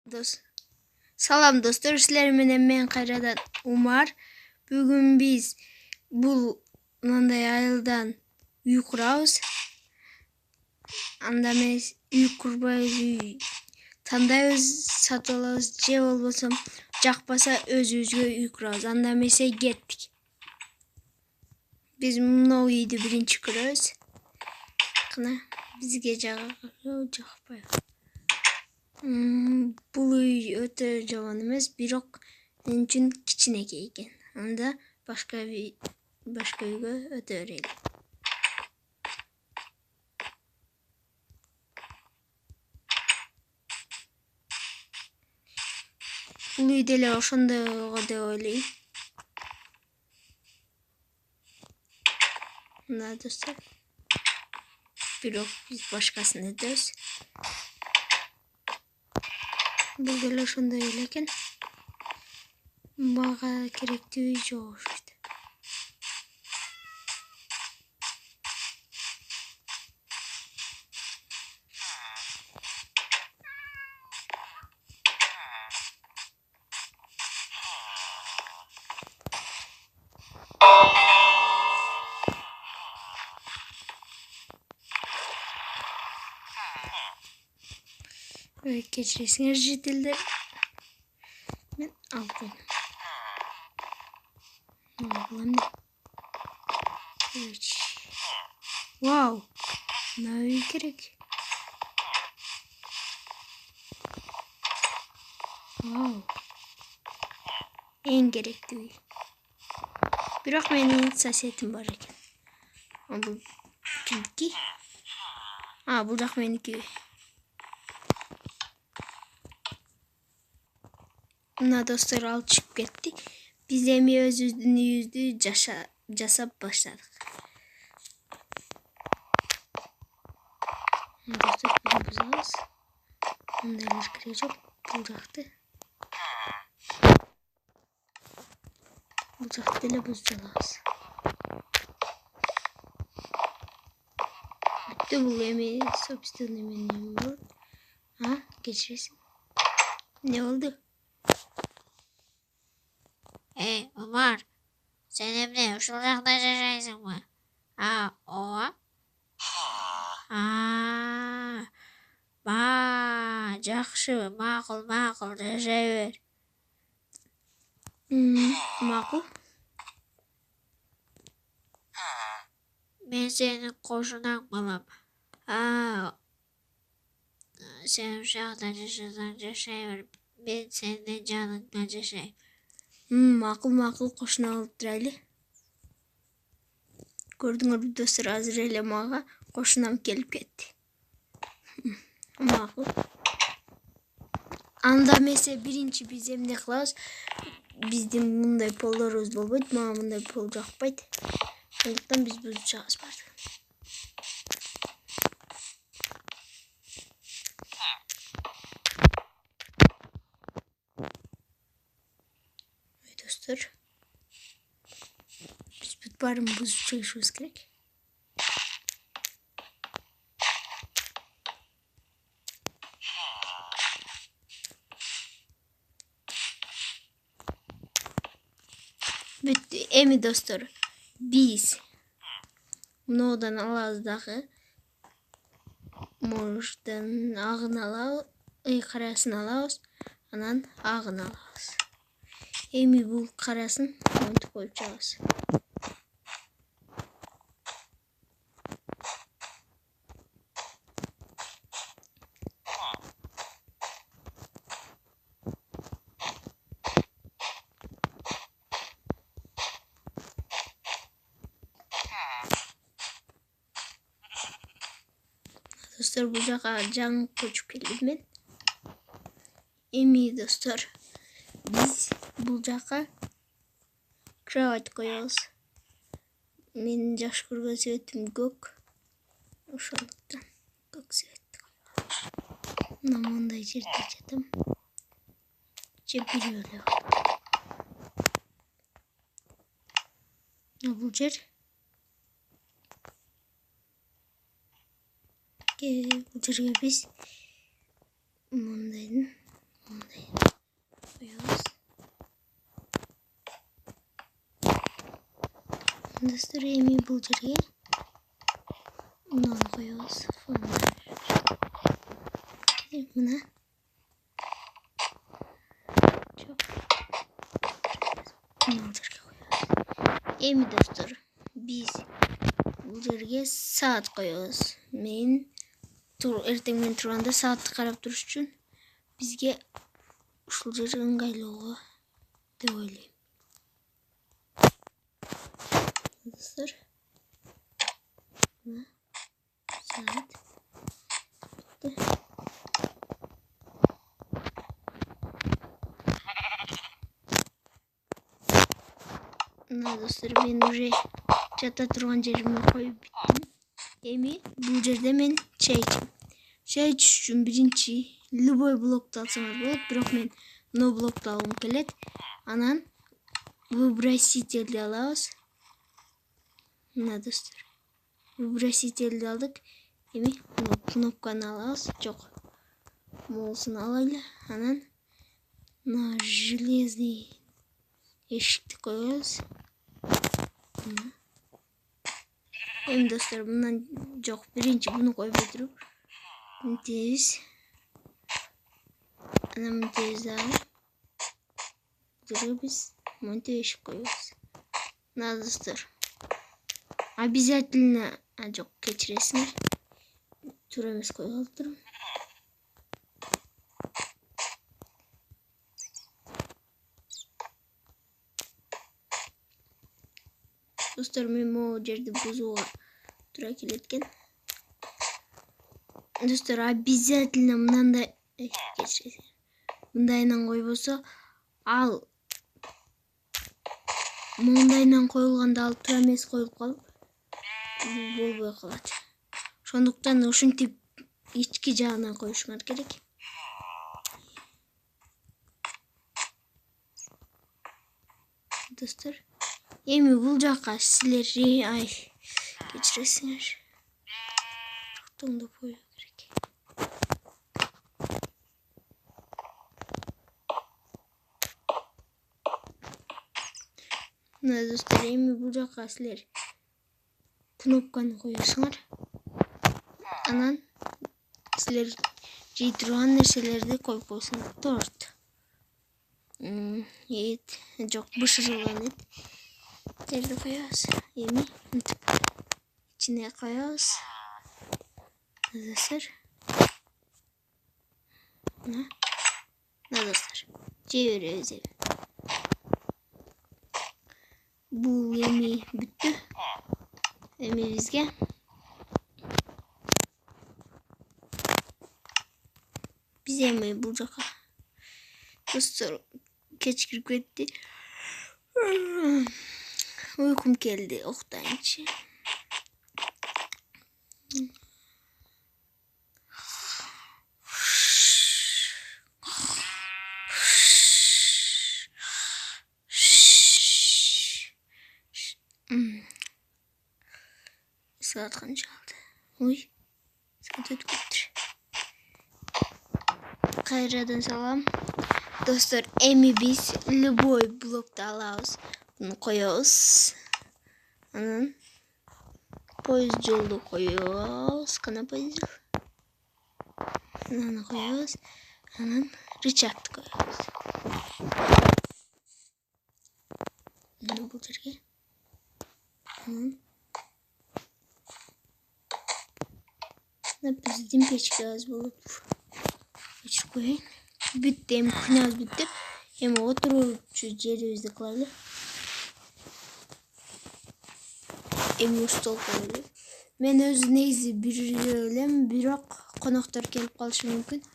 Dost. Salam dostlar, sizler менен мен кайрадан Умар. Бүгүн биз бул мындай айылдан үй курабыз. Анда эмес үй курбайбыз, үй тандайбыз, сатып алабыз, же болбосо жакпаса өзүбүзгө үй курабыз. Анда эмесе кеттик. Биз мына үйдү биринчи көрөбүз. Кына бизге жакпайбы. Бул үй өтө жаман эмес, бирок мен үчүн кичинекей экен. Анда башка үйгө өтө берели. Бул үй деле ошондойго деп ойлойм. Мына достор. Бирок биз башкасын өтөбүз. Бул деле ошондой эле экен. Мага керектүү үй жок окшойт. Кечиресиңер жетилдер. Мен алып койдум. Бул эмне? Вау! Мына үй керек. Вау! Эң керектүү үй. Бирок менин соседим бар экен. Бул кимки? Бул жак меники үй. Мына достор ал чыгып кетти. Биз эми өзүбүздүн үйүбүздү жасап баштадык. Достор, буну бузабыз. Мындайлар кереги жок. Бул жакты деле бузуп алабыз. Бүттү, бул эми собственный менин болот. Кечиресиң. Не болду? Умар, sen emne ушул жакта жашайсыңбы? Ооба. Жакшы, макул, жашай бер. Макул. Мен сенин кошунаң болом. Сен ушул жакта жашасаң жашай бер. Мен сенин жаныңда жашайм. Макул, кошуна болуп турайлы. Көрдүңөрбү достор, азыр эле мага кошунам келип кетти. Макул. Анда эмесе биринчи биз эмне кылабыз? Биздин мындай полдорубуз болбойт, мага мындай пол жакпайт. Ошондуктан биз бузуп чыгабыз бардыгын. Достор, биз бүт баарын бузуп чыгышыбыз керек. Бүттү. Эми достор, биз мынаудан алабыз дагы. Морждон агын алабыз, карасын алабыз, анан агын алабыз. Эми бул карасын монтип коюп чыгабыз. Достор, бул жака жаңы көчүп келдим мен. Эми достор, биз бул жака кровать коебуз. Менин жакшы көргөн цветим көк. Ошондуктан көк цветти коебуз. Мына мындай жерде жатам. Же бирөө эле болот. Бул жер. Бул жерге биз мындайдын Достор, эми бул жерге мынаны коебуз. Мына. Жок. Мына жерге коебуз. Эми достор, биз бул жерге саат коебуз. Мен эртең менен турганда саатты карап туруш үчүн бизге ушул жер ыңгайлуу деп ойлойм. Достор, мына саат. Мына достор, мен уже жата турган жериме коюп биттим. Эми бул жерде мен чай ичем. Чай ичиш үчүн биринчи любой блокты алсаңар болот, бирок мен мына блокты алгым келет. Анан выбросительди алабыз. Мына достор, выбросительди алдык. Эми мына кнопканы алабыз. Жок, моусун алайлы. Анан мына железный эшикти коебуз. Эми достор, мындан жок, биринчи буну койбой туруп мынтебиз. Анан мынтебиз дагы. Жерге биз монтип эшик коебуз. Мына достор, обязательно, жок, кечиресиңер. Туура эмес кое калыптырмын. Достор, мен могу жерди бузууга туура келет экен. Достор, обязательно мындай кечиресиңер. Мындайынан койбосо ал мындайынан коюлганда ал туура эмес коюлуп калып болбой калат. Ошондуктан ушинтип ички жагынан коюшуңар керек. Достор, эми бул жакка силер кечиресиңер. Тоңдоп коюу керек. Мына достор, эми бул жакка силер кнопканы коесуңар. Анан силер жей турган нерселерди коюп койсуңар. Торт, эт, жок, бышырылган эттерди коебуз. Эми мынтип ичине коебуз. Достор, мына достор, жей беребиз эми. Бул эми бүттү. Эми бизге биз эми бул жака достор кеч кирип кетти. Уйкум келди, уктайынчы. Saat kanca aldı? Uy, saat ötüp kettir. Kayradan salam. Dostlar, эми биз любой блокты алабыз. Буну коебуз. Анан поезд жолду коебуз. Кана поезд жол. Анан коебуз. Анан рычагты коебуз. Мына бул жерге. Анан биздин печкабыз болот. Өчүрүп коеюн. Бүттү, эми күнөбүз бүттү. Эми отурчу жерибизди кылайлы. Эми стол коелу. Мен өзү негизи бирөө элем, бирок коноктор келип калышы мүмкүн.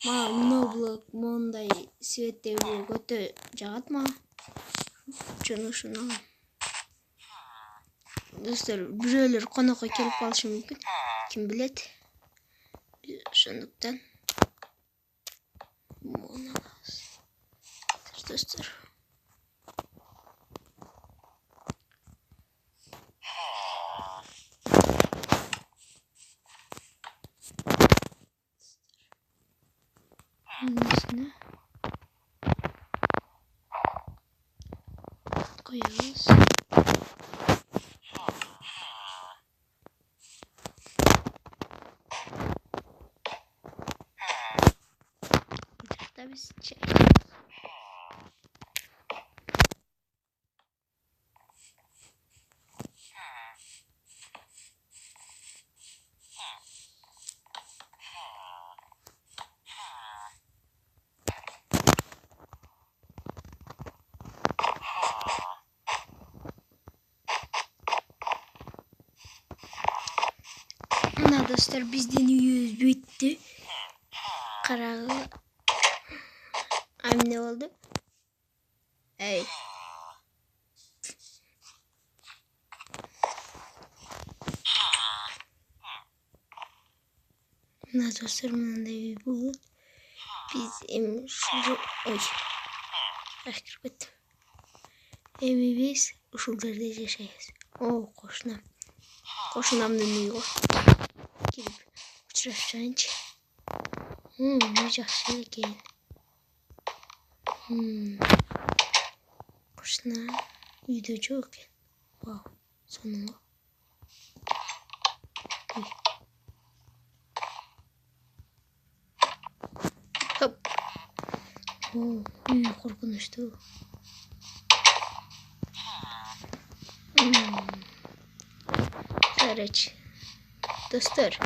Мага моноблок мондай светтеги блок өтө жагат мага. Ошону алам. Достор, бирөөлөр конокко келип калышы мүмкүн. Ким билет? Ошондуктан мону алабыз. Достор. Üstüne koyuyoruz. da biz çay. Ana dostlar bizden 100 bitti. Karalı. Ay ne oldu? Ey. Ana dostlar bunun da bir bulut. Bizim şurada oy. Akırbatım. Evi biz uşullarda yaşayız. O koşunam. Koşunam dönüyor. Girip uçuracağınca. Ne жақсы екен. Koşuna үйде жоқ екен. Вау, соның ғой. Хоп. Үй қорқынышты. Araç. Dostlar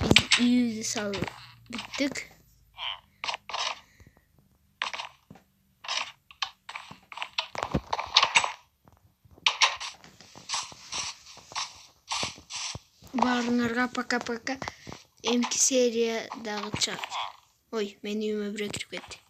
biz yüzü saldık. Barınlarga paka. Emki seriye dağıtacak. Oy, menüme bırakıp gitti.